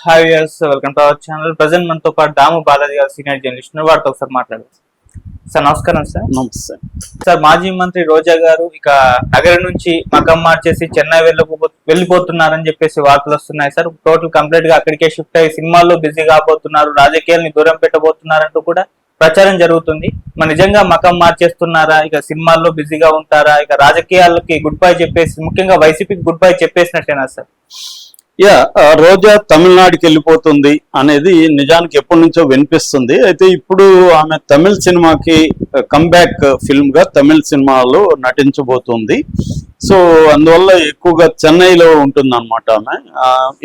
Hi viewers, welcome to our channel. Present మనతో పాటు దాము బాలాజీ గారు సీనియర్ జర్నలిస్ట్ వారితో ఒకసారి మాట్లాడారు. సార్ నమస్కారం. సార్ నమస్తే సార్, మాజీ మంత్రి రోజా గారు ఇక నగరం నుంచి మకం మార్చేసి చెన్నై వెళ్ళిపోతున్నారని చెప్పేసి వార్తలు వస్తున్నాయి. సార్ టోటల్ కంప్లీట్ గా అక్కడికే షిఫ్ట్ అయ్యి సినిమాల్లో బిజీ కాబోతున్నారు, రాజకీయాల్ని దూరం పెట్టబోతున్నారంటూ కూడా ప్రచారం జరుగుతుంది. మరి నిజంగా మకం మార్చేస్తున్నారా, ఇక సినిమాల్లో బిజీగా ఉంటారా, ఇక రాజకీయాలకి గుడ్ బై చెప్పేసి ముఖ్యంగా వైసీపీకి గుడ్ బై చెప్పేసినట్టేనా సార్? రోజా తమిళనాడుకి వెళ్ళిపోతుంది అనేది నిజానికి ఎప్పటి నుంచో వినిపిస్తుంది. అయితే ఇప్పుడు ఆమె తమిళ సినిమాకి కమ్బ్యాక్ ఫిల్మ్ గా తమిళ సినిమాలో నటించబోతుంది. సో అందువల్ల ఎక్కువగా చెన్నైలో ఉంటుంది అనమాట ఆమె.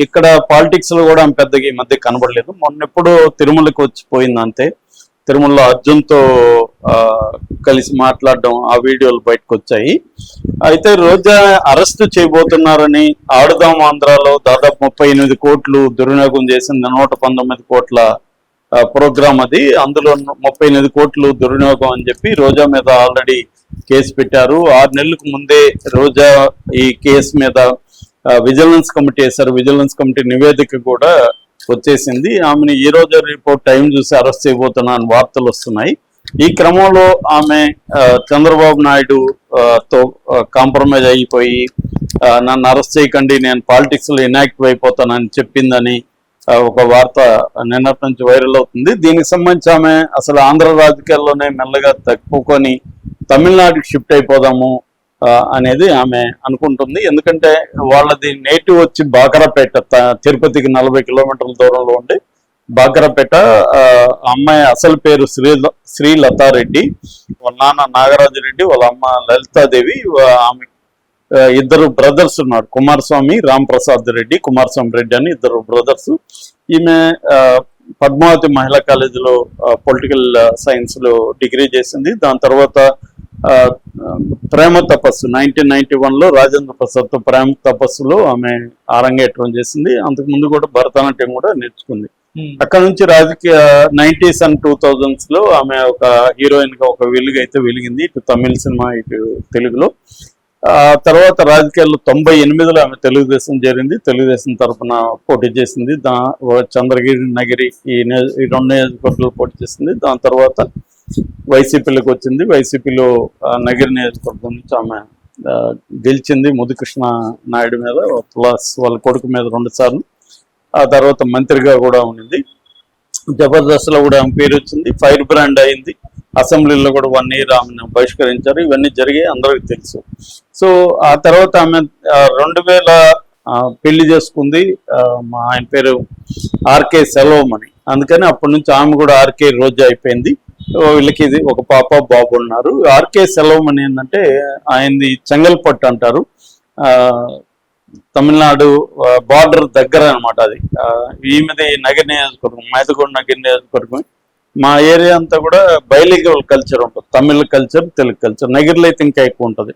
ఇక్కడ పాలిటిక్స్ లో కూడా ఆమె పెద్దగా ఈ మధ్య కనబడలేదు. మొన్నెప్పుడు తిరుమలకి వచ్చిపోయింది అంతే. తిరుమలలో అర్జున్తో కలిసి మాట్లాడడం ఆ వీడియోలు బయటకు వచ్చాయి. అయితే రోజా అరెస్ట్ చేయబోతున్నారని ఆడుదాం ఆంధ్రాలో దాదాపు 38 కోట్లు దుర్వినియోగం చేసింది. 119 కోట్ల ప్రోగ్రామ్ అది. అందులో 38 కోట్లు దుర్వినియోగం అని చెప్పి రోజా మీద ఆల్రెడీ కేసు పెట్టారు. 6 నెలలకు ముందే రోజా ఈ కేసు మీద విజిలెన్స్ కమిటీ వేశారు. విజిలెన్స్ కమిటీ నివేదిక కూడా వచ్చేసింది. ఆమెను ఈ రోజు రిపోర్ట్ టైం చూసి అరెస్ట్ చేయబోతున్నా అని వార్తలు వస్తున్నాయి. ఈ క్రమంలో ఆమె చంద్రబాబు నాయుడు తో కాంప్రమైజ్ అయిపోయి నన్ను అరెస్ట్ చేయకండి, నేను పాలిటిక్స్ లో ఇన్యాక్టివ్ అయిపోతానని చెప్పిందని ఒక వార్త నిన్నటి నుంచి వైరల్ అవుతుంది. దీనికి సంబంధించి ఆమె అసలు ఆంధ్ర రాజకీయాల్లోనే మెల్లగా తప్పుకొని తమిళనాడుకి షిఫ్ట్ అయిపోదాము అనేది ఆమె అనుకుంటుంది. ఎందుకంటే వాళ్ళది నేటివ్ వచ్చి బాకరాపేట, తిరుపతికి 40 కిలోమీటర్ల దూరంలో ఉండి బాకరాపేట. అమ్మాయి అసలు పేరు శ్రీలతారెడ్డి, వాళ్ళ నాన్న నాగరాజరెడ్డి, వాళ్ళ అమ్మ లలితాదేవి. ఆమె ఇద్దరు బ్రదర్స్ ఉన్నారు, కుమారస్వామి రాంప్రసాద్ రెడ్డి, కుమారస్వామి రెడ్డి అని ఇద్దరు బ్రదర్స్. ఈమె పద్మావతి మహిళా కాలేజీలో పొలిటికల్ సైన్స్ లో డిగ్రీ చేసింది. దాని తర్వాత ప్రేమ తపస్సు 1991లో రాజేంద్ర ప్రసాద్ తో ప్రేమ తపస్సులో ఆమె అరంగేట్రం చేసింది. అంతకుముందు కూడా భరతనాట్యం కూడా నేర్చుకుంది. అక్కడ నుంచి రాజకీయ 90s and 2000s లో ఆమె ఒక హీరోయిన్ గా ఒక వెలుగు అయితే వెలిగింది, ఇటు తమిళ సినిమా ఇటు తెలుగులో. తర్వాత రాజకీయాల్లో 98లో ఆమె తెలుగుదేశం చేరింది. తెలుగుదేశం తరఫున పోటీ చేసింది. చంద్రగిరి నగిరి ఈ 2 నియోజకవర్గాలు పోటీ చేసింది. దాని తర్వాత వైసీపీలోకి వచ్చింది. వైసీపీలో నగిరి నియోజకవర్గం నుంచి ఆమె గెలిచింది ముదుకృష్ణ నాయుడు మీద, ప్లస్ వాళ్ళ కొడుకు మీద 2 సార్లు. ఆ తర్వాత మంత్రిగా కూడా ఉండింది. జబర్దస్త్ లో కూడా ఆమె పేరు వచ్చింది, ఫైర్ బ్రాండ్ అయింది. అసెంబ్లీలో కూడా 1 year ఆమెను బహిష్కరించారు. ఇవన్నీ జరిగాయి, అందరికి తెలుసు. సో ఆ తర్వాత ఆమె 2000 పెళ్లి చేసుకుంది. మా ఆయన పేరు ఆర్కే సెల్వమణి. అందుకని అప్పటి నుంచి ఆమె కూడా ఆర్కే రోజా అయిపోయింది. వీళ్ళకి ఇది ఒక పాప బాబు ఉన్నారు. ఆర్కే సెల్వమణి ఏంటంటే ఆయనది చెంగల్పట్టు అంటారు, తమిళనాడు బార్డర్ దగ్గర అనమాట. అది ఈమెది నగర్ నియోజకవర్గం, మైదగూడ నగర్ నియోజకవర్గం. మా ఏరియా అంతా కూడా బైలింగ్వల్ కల్చర్ ఉంటుంది, తమిళ కల్చర్ తెలుగు కల్చర్. నగిరిలో అయితే ఇంకా ఎక్కువ ఉంటుంది.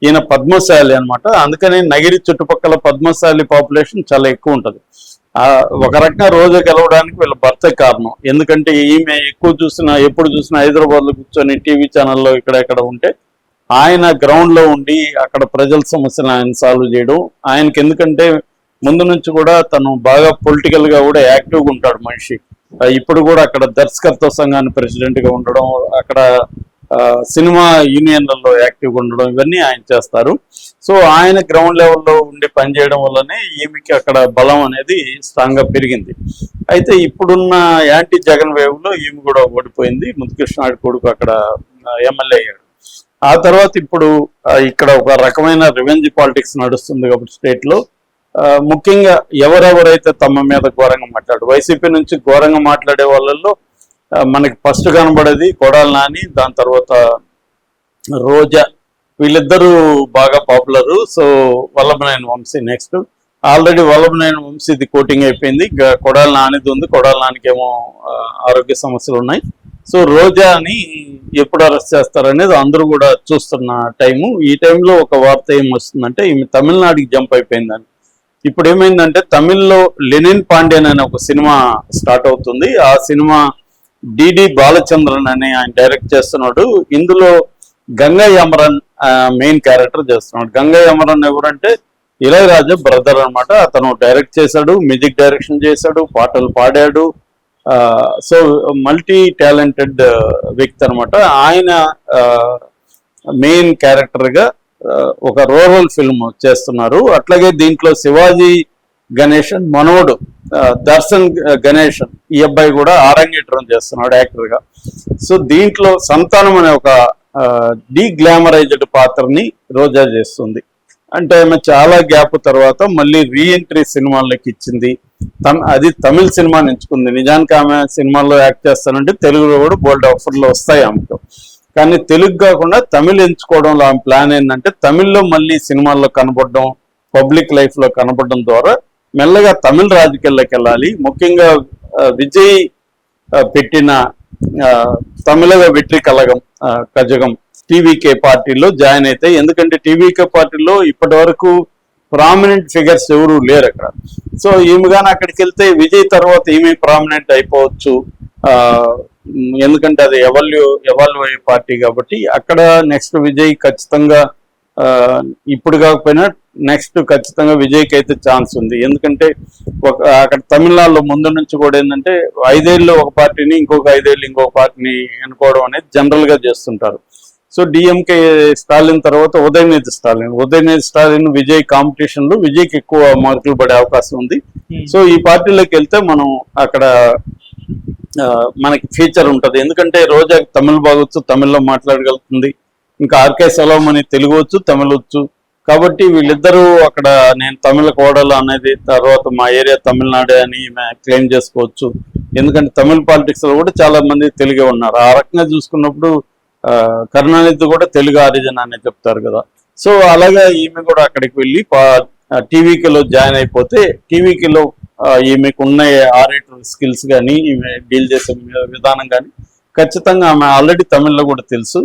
ఈయన పద్మశాలి అనమాట. అందుకని నగిరి చుట్టుపక్కల పద్మశాలి పాపులేషన్ చాలా ఎక్కువ ఉంటుంది. ఒక రకంగా రోజు గెలవడానికి వీళ్ళ భర్త కారణం. ఎందుకంటే ఈమె ఎప్పుడు చూసినా హైదరాబాద్ లో కూర్చొని టీవీ ఛానల్లో ఇక్కడ ఉంటే ఆయన గ్రౌండ్ లో ఉండి అక్కడ ప్రజల సమస్యలు ఆయన సాల్వ్ చేయడం ఆయనకి. ఎందుకంటే ముందు నుంచి కూడా తను బాగా పొలిటికల్ గా కూడా యాక్టివ్గా ఉంటాడు మనిషి. ఇప్పుడు కూడా అక్కడ దర్శకత్వ సంఘాన్ని ప్రెసిడెంట్ గా ఉండడం, అక్కడ సినిమా యూనియన్లలో యాక్టివ్గా ఉండడం, ఇవన్నీ ఆయన చేస్తారు. సో ఆయన గ్రౌండ్ లెవెల్లో ఉండి పనిచేయడం వల్లనే ఈమెకి అక్కడ బలం అనేది స్ట్రాంగ్ గా పెరిగింది. అయితే ఇప్పుడున్న యాంటీ జగన్ వేవ్ లో ఈమె కూడా ఓడిపోయింది. ముద్దుకృష్ణ కొడుకు అక్కడ ఎమ్మెల్యే అయ్యాడు. ఆ తర్వాత ఇప్పుడు ఇక్కడ ఒక రకమైన రివెంజ్ పాలిటిక్స్ నడుస్తుంది కాబట్టి స్టేట్ లో ముఖ్యంగా ఎవరెవరైతే తమ మీద ఘోరంగా వైసీపీ నుంచి ఘోరంగా మాట్లాడే వాళ్ళల్లో మనకి ఫస్ట్ కనబడేది కొడాలి నాని, దాని తర్వాత రోజా. వీళ్ళిద్దరూ బాగా popular. So Vallabhaneni Vamsi next. Already Vallabhaneni వంశీది కోటింగ్ అయిపోయింది. కొడాలి నానిది ఉంది. కొడాలి నానికేమో ఆరోగ్య సమస్యలు ఉన్నాయి. సో రోజాని ఎప్పుడు అరెస్ట్ చేస్తారనేది అందరూ కూడా చూస్తున్న టైము. ఈ టైంలో ఒక వార్త ఏం వస్తుందంటే ఈమె తమిళనాడుకి జంప్ అయిపోయిందని. ఇప్పుడు ఏమైందంటే తమిళ్లో లెనిన్ పాండ్యన్ అనే ఒక సినిమా స్టార్ట్ అవుతుంది. ఆ సినిమా డిడి బాలచంద్రన్ అని ఆయన డైరెక్ట్ చేస్తున్నాడు. ఇందులో గంగై అమరన్ మెయిన్ క్యారెక్టర్ చేస్తున్నాడు. గంగై అమరన్ ఎవరంటే ఇళయరాజా బ్రదర్ అన్నమాట. అతను డైరెక్ట్ చేశాడు, మ్యూజిక్ డైరెక్షన్ చేశాడు, పాటలు పాడాడు. సో మల్టీ టాలెంటెడ్ వ్యక్తి అనమాట. ఆయన మెయిన్ క్యారెక్టర్ గా ఒక రూరల్ ఫిల్మ్ చేస్తున్నారు. అట్లాగే దీంట్లో శివాజీ గణేశన్ మనోడు దర్శన్ గణేశన్, ఈ అబ్బాయి కూడా ఆరంగేట్రం చేస్తున్నాడు యాక్టర్ గా. సో దీంట్లో సంతానం అనే ఒక డీగ్లామరైజ్డ్ పాత్రని రోజా చేస్తుంది. అంటే ఆమె చాలా గ్యాప్ తర్వాత మళ్ళీ రీఎంట్రీ సినిమాల్లోకి ఇచ్చింది. అది తమిళ సినిమాని ఎంచుకుంది. నిజానికి ఆమె సినిమాల్లో యాక్ట్ చేస్తానంటే తెలుగులో కూడా బోల్డ్ ఆఫర్లు వస్తాయి ఆమెకు. కానీ తెలుగు కాకుండా తమిళ్ ఎంచుకోవడంలో ఆమె ప్లాన్ ఏంటంటే తమిళ్లో మళ్ళీ సినిమాల్లో కనపడడం, పబ్లిక్ లైఫ్ లో కనపడడం ద్వారా మెల్లగా తమిళ రాజకీయాల్లోకి వెళ్ళాలి. ముఖ్యంగా విజయ్ పెట్టిన తమిళ వెట్రి కలగం కజగం టీవీకే పార్టీలో జాయిన్ అయితే, ఎందుకంటే టీవీకే పార్టీలో ఇప్పటి వరకు ప్రామినెంట్ ఫిగర్స్ ఎవరు లేరు అక్కడ. సో ఈమె కానీ అక్కడికి వెళ్తే విజయ్ తర్వాత ఈమె ప్రామినెంట్ అయిపోవచ్చు. ఎందుకంటే అది ఎవాల్వ్ అయ్యే పార్టీ కాబట్టి అక్కడ నెక్స్ట్ విజయ్ ఖచ్చితంగా ఇప్పుడు కాకపోయినా నెక్స్ట్ ఖచ్చితంగా విజయ్కి అయితే ఛాన్స్ ఉంది. ఎందుకంటే అక్కడ తమిళనాడులో ముందు నుంచి కూడా ఏంటంటే 5 ఏళ్ళు ఒక పార్టీని, ఇంకొక 5 ఏళ్ళు ఇంకొక పార్టీని ఎన్నుకోవడం అనేది జనరల్ గా చేస్తుంటారు. సో డిఎంకే స్టాలిన్ తర్వాత ఉదయనిధి స్టాలిన్ విజయ్ కాంపిటీషన్ లో విజయ్కి ఎక్కువ మార్కులు పడే అవకాశం ఉంది. సో ఈ పార్టీలోకి వెళ్తే మనం అక్కడ మనకి ఫీచర్ ఉంటది. ఎందుకంటే రోజా తమిళ్ బాగొచ్చు, తమిళ్లో మాట్లాడగలుగుతుంది. ఇంకా ఆర్కే సెలవమని తెలుగు వచ్చు, తమిళ వచ్చు. కాబట్టి వీళ్ళిద్దరూ అక్కడ నేను తమిళ కోడలు అనేది తర్వాత మా ఏరియా తమిళనాడే అని క్లెయిమ్ చేసుకోవచ్చు. ఎందుకంటే తమిళ పాలిటిక్స్ లో కూడా చాలా మంది తెలుగే ఉన్నారు. ఆ రకంగా చూసుకున్నప్పుడు కరుణానిధి కూడా తెలుగు ఆరిజిన్ అనే చెప్తారు కదా. సో అలాగా ఈమె కూడా అక్కడికి వెళ్ళి టీవీకేలో జాయిన్ అయిపోతే టీవీకేలో ఈమెకు ఉన్న ఆరేటర్ స్కిల్స్ కానీ ఈమె డీల్ చేసే విధానం కానీ ఖచ్చితంగా ఆమె ఆల్రెడీ తమిళ్లో కూడా తెలుసు.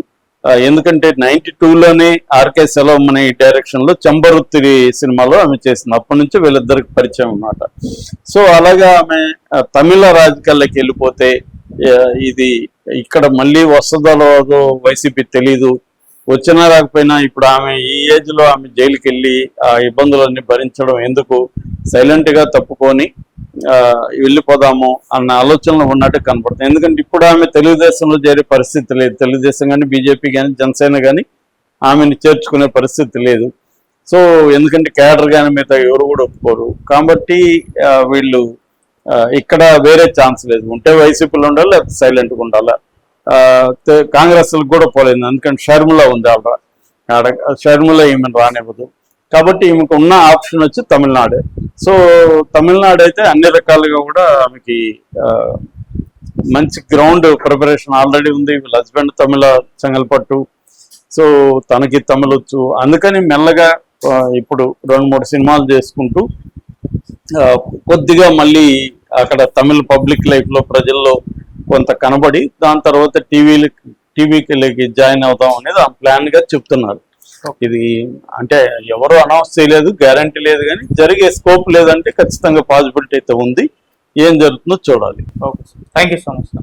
ఎందుకంటే 92లోనే ఆర్కే సెలవం అనే డైరెక్షన్ లో చంబరుత్తిరి సినిమాలో ఆమె చేసింది. అప్పటి నుంచి వీళ్ళిద్దరికి పరిచయం అన్నమాట. సో అలాగా ఆమె తమిళ రాజకీయాల్లోకి వెళ్ళిపోతే ఇది ఇక్కడ మళ్ళీ వస్తుందో వైసీపీ తెలీదు. వచ్చినా రాకపోయినా ఇప్పుడు ఆమె ఈ ఏజ్ లో ఆమె జైలుకి వెళ్ళి ఆ ఇబ్బందులన్నీ భరించడం ఎందుకు, సైలెంట్ గా తప్పుకొని వెళ్ళిపోదాము అన్న ఆలోచనలో ఉన్నట్టు కనపడుతుంది. ఎందుకంటే ఇప్పుడు ఆమె తెలుగుదేశంలో చేరే పరిస్థితి లేదు. తెలుగుదేశం కానీ బీజేపీ కానీ జనసేన కానీ ఆమెను చేర్చుకునే పరిస్థితి లేదు. సో ఎందుకంటే క్యాడర్ కానీ మిగతా ఎవరు కూడా ఒప్పుకోరు. కాబట్టి వీళ్ళు ఇక్కడ వేరే ఛాన్స్ లేదు. ఉంటే వైసీపీలో ఉండాలి, లేకపోతే సైలెంట్గా ఉండాలి. కాంగ్రెస్ కూడా పోలేదు. ఎందుకంటే షర్మిల ఉంది ఆడ షర్మిల ఈమెను రానివ్వదు. కాబట్టి ఈమెకు ఉన్న ఆప్షన్ వచ్చి తమిళనాడే. సో తమిళనాడు అయితే అన్ని రకాలుగా కూడా ఆమెకి మంచి గ్రౌండ్ ప్రిపరేషన్ ఆల్రెడీ ఉంది. వీళ్ళ హస్బెండ్ తమిళ చెంగల్పట్టు, సో తనకి తమిళ వచ్చు. అందుకని మెల్లగా ఇప్పుడు 2-3 సినిమాలు చేసుకుంటూ కొద్దిగా మళ్ళీ అక్కడ తమిళ పబ్లిక్ లైఫ్ లో ప్రజల్లో కొంత కనబడి దాని తర్వాత టీవీకి జాయిన్ అవుదాం అనేది ఆ ప్లాన్ గా చెప్తున్నారు. ఇది అంటే ఎవరు అనౌన్స్ చేయలేదు, గ్యారంటీ లేదు, కానీ జరిగే స్కోప్ లేదంటే ఖచ్చితంగా పాసిబిలిటీ అయితే ఉంది. ఏం జరుగుతుందో చూడాలి. Okay, thank you so much.